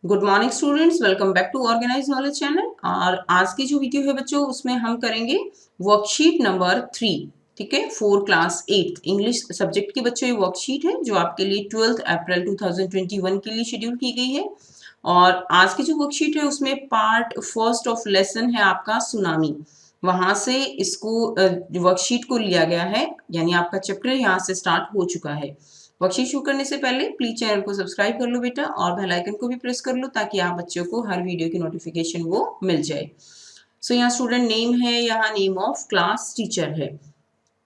Good morning students, welcome back to organize knowledge channel. और आज की जो वीडियो है बच्चों, उसमें हम करेंगे वर्कशीट नंबर 3। ठीक है, 4 क्लास 8 इंग्लिश सब्जेक्ट की बच्चों ये वर्कशीट है जो आपके लिए 12 अप्रैल 2021 के लिए शेड्यूल की गई है। और आज की जो वर्कशीट है उसमें पार्ट फर्स्ट ऑफ लेसन है आपका सुनामी। वहां से इसको वर्कशीट को लिया गया है, यानी आपका चैप्टर यहाँ से स्टार्ट हो चुका है। वर्कशीट शुरू करने से पहले प्लीज चैनल को सब्सक्राइब कर लो बेटा, और बेल आइकन को भी प्रेस कर लो ताकि आप बच्चों को हर वीडियो की नोटिफिकेशन वो मिल जाए। सो यहाँ स्टूडेंट नेम है, यहाँ नेम ऑफ क्लास टीचर है।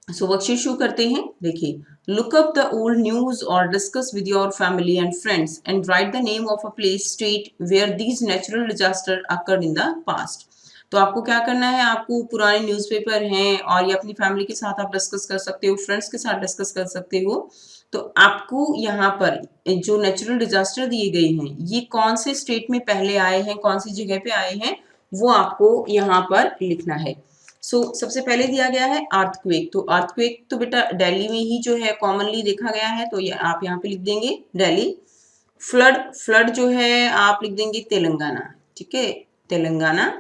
सो वर्कशीट शुरू करते हैं। देखिए, look up the old news और discuss with your family and friends and write the name of a place state where these natural disaster occurred in the past. तो आपको क्या करना है, आपको पुराने न्यूज़पेपर हैं और ये अपनी फैमिली के साथ आप डिस्कस कर सकते हो, फ्रेंड्स के साथ डिस्कस कर सकते हो। तो आपको यहाँ पर जो नेचुरल डिजास्टर दिए गए हैं ये कौन से स्टेट में पहले आए हैं, कौन सी जगह पे आए हैं, वो आपको यहाँ पर लिखना है। सबसे पहले दिया गया है अर्थक्वेक। तो अर्थक्वेक तो बेटा दिल्ली में ही जो है कॉमनली देखा गया है, तो ये आप यहाँ पे लिख देंगे दिल्ली। फ्लड, फ्लड जो है आप लिख देंगे तेलंगाना। ठीक है, तेलंगाना।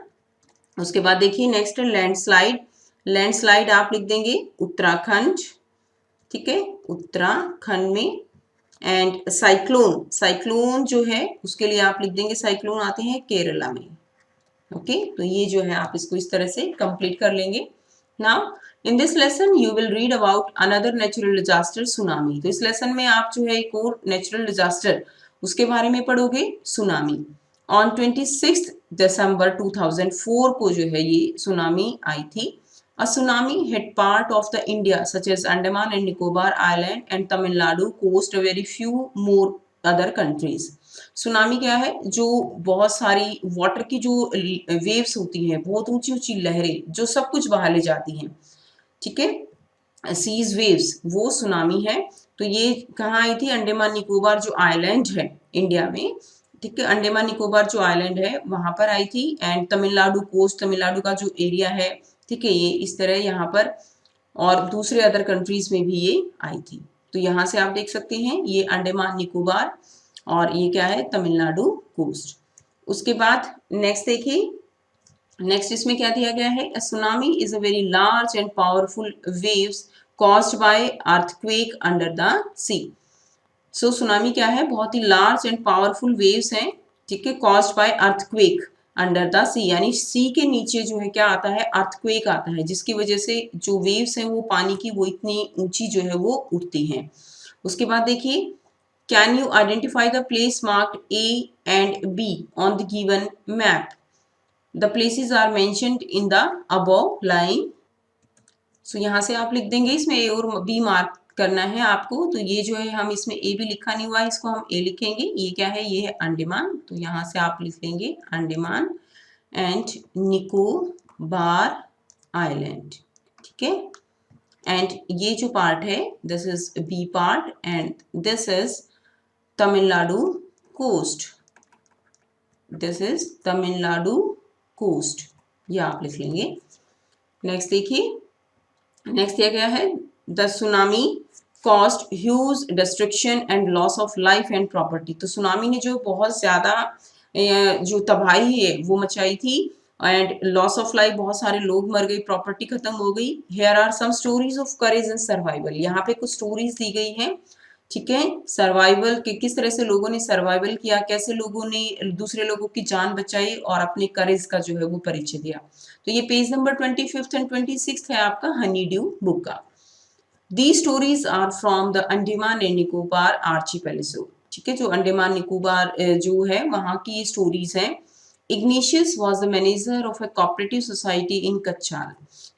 उसके बाद देखिए नेक्स्ट है लैंडस्लाइड। लैंडस्लाइड आप लिख देंगे उत्तराखंड। ठीक है, उत्तराखंड में। एंड साइक्लोन, साइक्लोन जो है उसके लिए आप लिख देंगे साइक्लोन आते हैं केरला में। ओके, तो ये जो है आप इसको इस तरह से कंप्लीट कर लेंगे। Now in this lesson you will read about another natural disaster tsunami. तो इस लेसन में आप जो है एक और नेचुरल डिजास्टर उसके बारे में पढ़ोगे, सुनामी। ऑन 26 दिसंबर 2004 को जो है ये सुनामी आई थी। A tsunami hit part of the India such as Andaman and Nicobar Island and Tamil Nadu coast, a very few more other countries. Tsunami क्या है, जो बहुत सारी वाटर की जो वेव्स होती हैं, बहुत ऊंची ऊंची लहरें जो सब कुछ बहा ले जाती हैं। ठीक है, सीज वेव्स, वो सुनामी है। तो ये कहाँ आई थी, अंडमान निकोबार जो आइलैंड है इंडिया में। ठीक है, अंडमान निकोबार जो आइलैंड है वहां पर आई थी। एंड तमिलनाडु कोस्ट, तमिलनाडु का जो एरिया है, ठीक है, ये इस तरह यहाँ पर, और दूसरे अदर कंट्रीज में भी ये आई थी। तो यहाँ से आप देख सकते हैं ये अंडमान निकोबार और ये क्या है, तमिलनाडु कोस्ट। उसके बाद नेक्स्ट देखिए, नेक्स्ट इसमें क्या दिया गया है, tsunami is a very large and powerful waves caused by earthquake under the sea. So tsunami क्या है, बहुत ही लार्ज एंड पावरफुल वेव्स हैं। ठीक है, caused by earthquake under the sea, यानी सी के नीचे जो है क्या आता है, अर्थक्वेक आता है, जिसकी वजह से जो वेव्स हैं वो पानी की वो इतनी ऊंची जो है वो उठती हैं। उसके बाद देखिए, can you identify the place marked A and be on the given map. The places are mentioned in the above line. So यहाँ से आप लिख देंगे, इसमें ए और बी मार्क करना है आपको। तो ये जो है हम इसमें ए भी लिखा नहीं हुआ है, इसको हम ए लिखेंगे। ये क्या है, ये है अंडमान, तो यहाँ से आप लिख देंगे अंडमान एंड निकोबार आइलैंड। ठीक है, एंड ये जो पार्ट है this is B part and this is Tamil Nadu coast. This is Tamil Nadu coast, ये आप लिख लेंगे। नेक्स्ट देखिए, नेक्स्ट दिया गया है the tsunami cost huge destruction and loss of life and property. तो सुनामी ने जो बहुत ज्यादा जो तबाही है वो मचाई थी, एंड लॉस ऑफ लाइफ, बहुत सारे लोग मर गए, प्रॉपर्टी खत्म हो गई। Here are some stories of courage and survival. यहाँ पे कुछ स्टोरीज दी गई हैं। ठीक है, सर्वाइवल के किस तरह से लोगों ने सर्वाइवल किया, कैसे लोगों ने दूसरे लोगों की जान बचाई और अपने करेज का जो है वो परिचय दिया। तो ये पेज नंबर 25 एंड 26 है आपका हनी ड्यू बुक का। The stories are from the Andaman and Nicobar archipelago. ठीक है, जो अंडमान निकोबार जो है वहां की स्टोरीज हैं। Ignatius was the manager of a cooperative society in Kachal.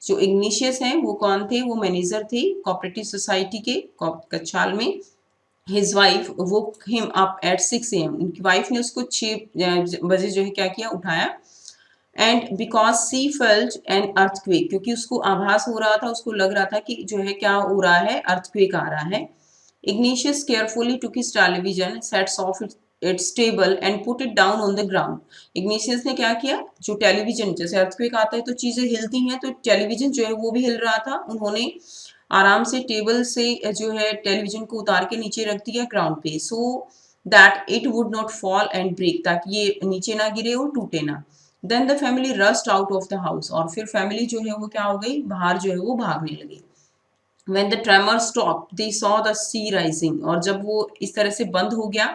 जो इग्निशियस हैं वो कौन थे, वो मैनेजर थे कोऑपरेटिव सोसाइटी के कच्छाल में। हिज वाइफ वो हिम अप एट 6 AM। उनकी वाइफ ने उसको 6 बजे जो है क्या किया, उठाया। And because C felt an earthquake, क्योंकि उसको आभास हो रहा था, उसको लग रहा था कि जो है क्या हो रहा है, अर्थक्वेक आ रहा है। Igneous carefully took his television, sets of its table and put it down on the ground. Igneous ने क्या किया, जो टेलीविजन, जैसे अर्थक्वेक आता है तो चीजें हिलती हैं, तो टेलीविजन जो है वो भी हिल रहा था। उन्होंने आराम से टेबल से जो है टेलीविजन को उतार के नीचे रख दिया ग्राउंड पे। So that it would not fall and break, ताकि ये नीचे ना गिरे और टूटे ना। Then the family rushed out of the house, और फिर फैमिली जो है वो क्या हो गई, बाहर जो है वो भागने लगी। When the tremor stopped, they saw the sea rising, और जब वो इस तरह से बंद हो गया,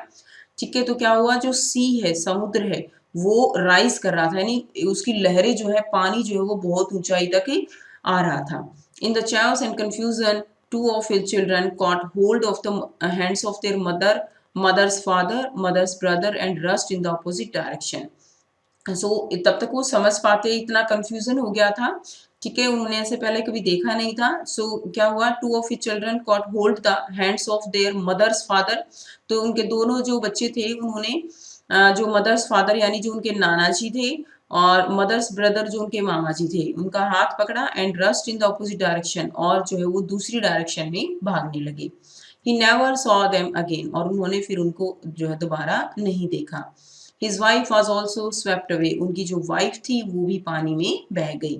ठीक है, तो क्या हुआ, जो सी है, समुद्र है, वो राइज कर रहा था, यानी उसकी लहरें जो है, पानी जो है वो बहुत ऊंचाई तक आ रहा था। In the chaos and confusion, two of his children caught hold of the hands of their mother's father, mother's brother, and rushed in the opposite direction. तब तक वो समझ पाते, इतना कंफ्यूजन हो गया था, ठीक है, उन्होंने ऐसे पहले कभी देखा नहीं था। क्या हुआ, two of his children caught hold the hands of their mother's father, तो उनके दोनों जो बच्चे थे उन्होंने जो मदर्स फादर यानी जो उनके नाना जी थे, और मदर्स ब्रदर जो उनके मामा जी थे, उनका हाथ पकड़ा, and rust in the opposite direction, और जो है वो दूसरी डायरेक्शन में भागने लगे। He never saw them again, और उन्होंने फिर उनको जो है दोबारा नहीं देखा। His wife was also swept away, उनकी जो वाइफ थी वो भी पानी में बह गई।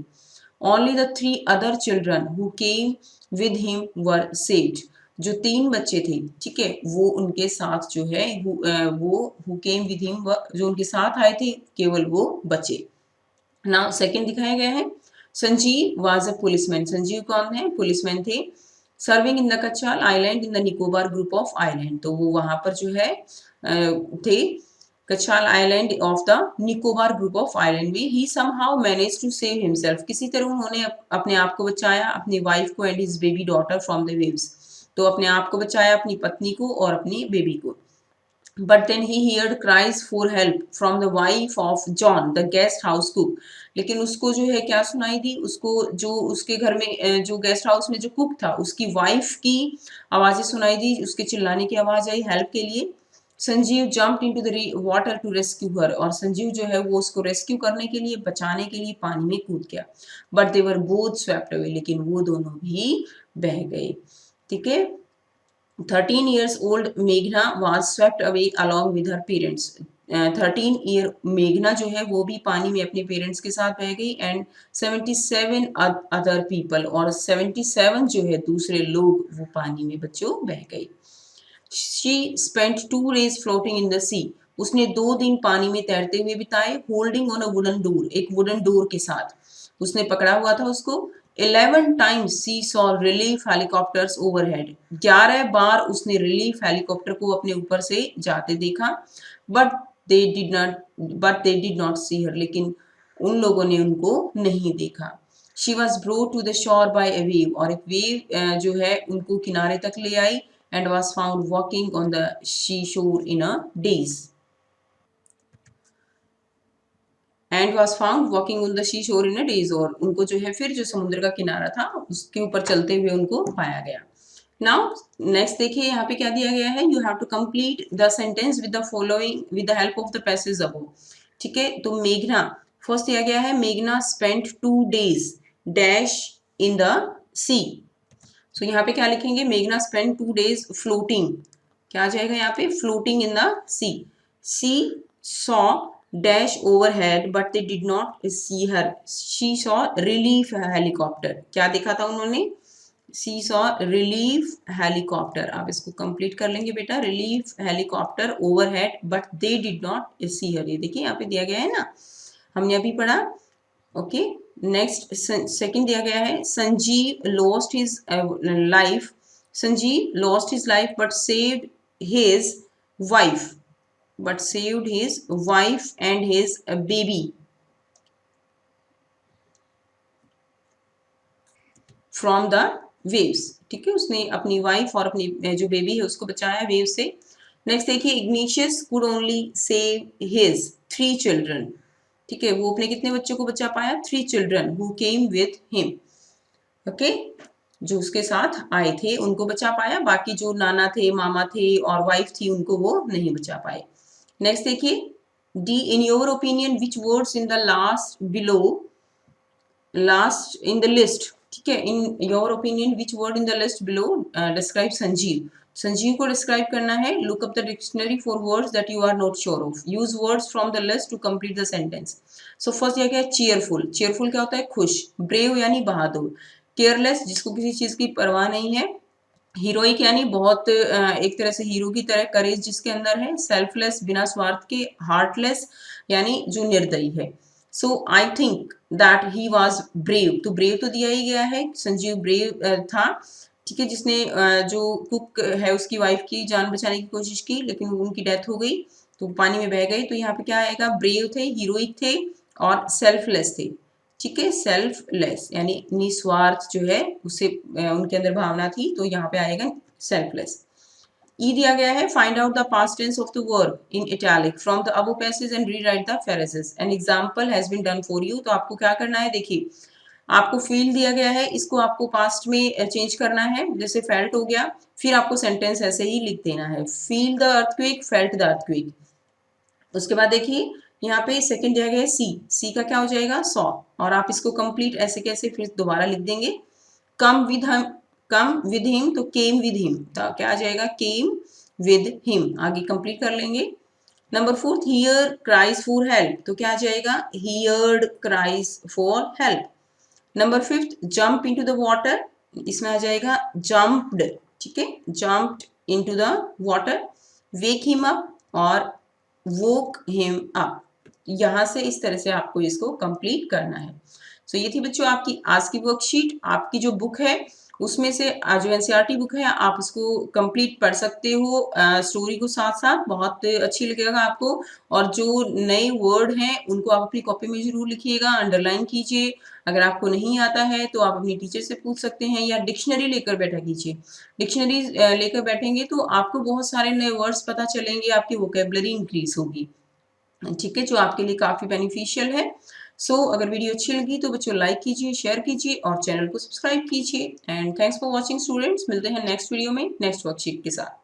Only the three other children who came with him were saved, जो तीन बच्चे थे, ठीक है, वो उनके साथ जो है वो who came with him, जो उनके साथ आए थे, केवल वो बचे। नाउ सेकंड दिखाया गया है, Sanjeev was a policeman, Sanjeev कौन है, पुलिसमैन थे। Serving in the Kachal island in the Nicobar group of island, तो वो वहां पर जो है थे, Kachal island of the Nicobar group of island में। He somehow manage to save himself, किसी तरह उन्होंने अपने आप को बचाया, अपनी वाइफ को and his baby daughter from the waves, तो अपने आप को बचाया, अपनी पत्नी को और अपनी बेबी को। But then he heard cries for help from the wife of John the guest house cook, लेकिन उसको जो है क्या सुनाई दी, उसको जो उसके घर में जो गेस्ट हाउस में जो कुक था उसकी वाइफ की आवाजें सुनाई दी, उसके चिल्लाने की आवाज आई हेल्प के लिए। Sanjeev jump into the water to rescue her, और संजीव जो है वो उसको रेस्क्यू करने के लिए, बचाने के लिए पानी में कूद गया। But they were both swept away, लेकिन वो दोनों भी बह गए, ठीक है। 13 years old मेघना was swept away along with her parents, 13 year मेघना जो है वो भी पानी में अपने पेरेंट्स के साथ बह गई, एंड 77 अदर पीपल, और 77 जो है दूसरे लोग वो पानी में बच्चों बह गए। She spent 2 days floating in the sea, उसने 2 दिन पानी में तैरते हुए बिताए, holding on a wooden door, एक वुडन डोर के साथ उसने पकड़ा हुआ था उसको। 11 times she saw relief helicopters overhead, 11 बार उसने रिलीफ हेलीकॉप्टर को अपने ऊपर से जाते देखा। But they did not see her, लेकिन उन लोगों ने उनको नहीं देखा। She was brought to the shore by a wave, और एक वेव जो है उनको किनारे तक ले आई, and was found walking on the seashore in a daze, and was found walking on the seashore in a daze, और उनको जो है फिर जो समुद्र का किनारा था उसके ऊपर चलते हुए उनको पाया गया। नाउ नेक्स्ट देखिए यहाँ पे क्या दिया गया है, you have to complete the sentence with the following with the help of the passage above, ठीक है। तो मेघना फर्स्ट दिया गया है, मेघना spent 2 days dash in the sea, so यहाँ पे क्या लिखेंगे, मेघना स्पेंड 2 days फ्लोटिंग, क्या आ जाएगा यहाँ पे, floating in the sea. She saw dash overhead but they did not see her, she saw relief helicopter, क्या देखा था उन्होंने, सी सॉ रिलीफ हेलीकॉप्टर। आप इसको कंप्लीट कर लेंगे बेटा, relief helicopter overhead but they did not see her, ये देखिए यहाँ पे दिया गया है ना, हमने अभी पढ़ा, ओके। नेक्स्ट सेकंड दिया गया है, Sanjeev lost his life, Sanjeev lost his life but saved his wife, but saved his wife and his baby from the waves, ठीक है, उसने अपनी वाइफ और अपनी जो बेबी है उसको बचाया वेव से। नेक्स्ट देखिए, igneous could only save his 3 children, ठीक है, वो अपने कितने बच्चों को बचा पाया, 3 children who came with him, okay, जो उसके साथ आए थे उनको बचा पाया, बाकी जो नाना थे, मामा थे और वाइफ थी उनको वो नहीं बचा पाए। नेक्स्ट देखिए, D in your opinion which words in the last below, last in the list, ठीक है, in your opinion which word in the list below describe Sanjeev, Sanjeev को डिस्क्राइब करना है। Look up the dictionary for words that you are not sure of, use words from the list to complete the sentence. So first दिया गया है cheerful, cheerful क्या होता है, खुश, ब्रेव यानी बहादुर, केयरलेस जिसको किसी चीज की परवाह नहीं है, हीरोइक यानी बहुत एक तरह से हीरो की तरह करेज जिसके अंदर है। सेल्फलेस बिना स्वार्थ के। हार्टलेस यानी जो निर्दयी है। So I think that he was brave, तो ब्रेव तो दिया ही गया है, संजीव ब्रेव था, ठीक है, जिसने जो कुक है उसकी वाइफ की जान बचाने की कोशिश की, लेकिन उनकी डेथ हो गई तो पानी में बह गई। तो यहाँ पे क्या आएगा, ब्रेव थे, हीरोइक थे और सेल्फलेस थे, ठीक है, सेल्फलेस यानी निस्वार्थ जो है उसे उनके अंदर भावना थी, तो यहाँ पे आएगा सेल्फलेस। ई दिया गया है, find out the past tense of the verb in italic from the above passage and rewrite the phrases an example has been done for you. तो आपको क्या करना है, देखिए आपको फील दिया गया है, इसको आपको पास्ट में चेंज करना है, जैसे फेल्ट हो गया, फिर आपको सेंटेंस ऐसे ही लिख देना है, feel the earthquake, felt the earthquake. उसके बाद देखिए यहाँ पे सेकंड दिया गया है सी, सी का क्या हो जाएगा, सॉ, और आप इसको कंप्लीट ऐसे कैसे फिर दोबारा लिख देंगे, कम विद हम, कम विद हिम, तो केम विद हिम, तो क्या आ जाएगा, केम विद हिम, आगे कंप्लीट कर लेंगे। Number fourth, here cries for help, तो क्या आ जाएगा, heard cries for help. Number fifth, jump into the water, इसमें आ जाएगा जंप्ड, ठीक है, jumped into the water. Wake him up और वोक हिम अप, यहाँ से इस तरह से आपको इसको कंप्लीट करना है। सो ये थी बच्चों आपकी आज की वर्कशीट। आपकी जो बुक है उसमें से जो एनसीईआरटी बुक है आप उसको कंप्लीट पढ़ सकते हो स्टोरी को साथ साथ, बहुत अच्छी लगेगा आपको। और जो नए वर्ड हैं उनको आप अपनी कॉपी में जरूर लिखिएगा, अंडरलाइन कीजिए। अगर आपको नहीं आता है तो आप अपनी टीचर से पूछ सकते हैं या डिक्शनरी लेकर बैठा कीजिए। डिक्शनरी लेकर बैठेंगे तो आपको बहुत सारे नए वर्ड्स पता चलेंगे, आपकी वोकेबलरी इंक्रीज होगी, ठीक है, जो आपके लिए काफी बेनिफिशियल है। अगर वीडियो अच्छी लगी तो बच्चों लाइक कीजिए, शेयर कीजिए और चैनल को सब्सक्राइब कीजिए। And thanks for watching students, मिलते हैं नेक्स्ट वीडियो में नेक्स्ट वर्कशीट के साथ।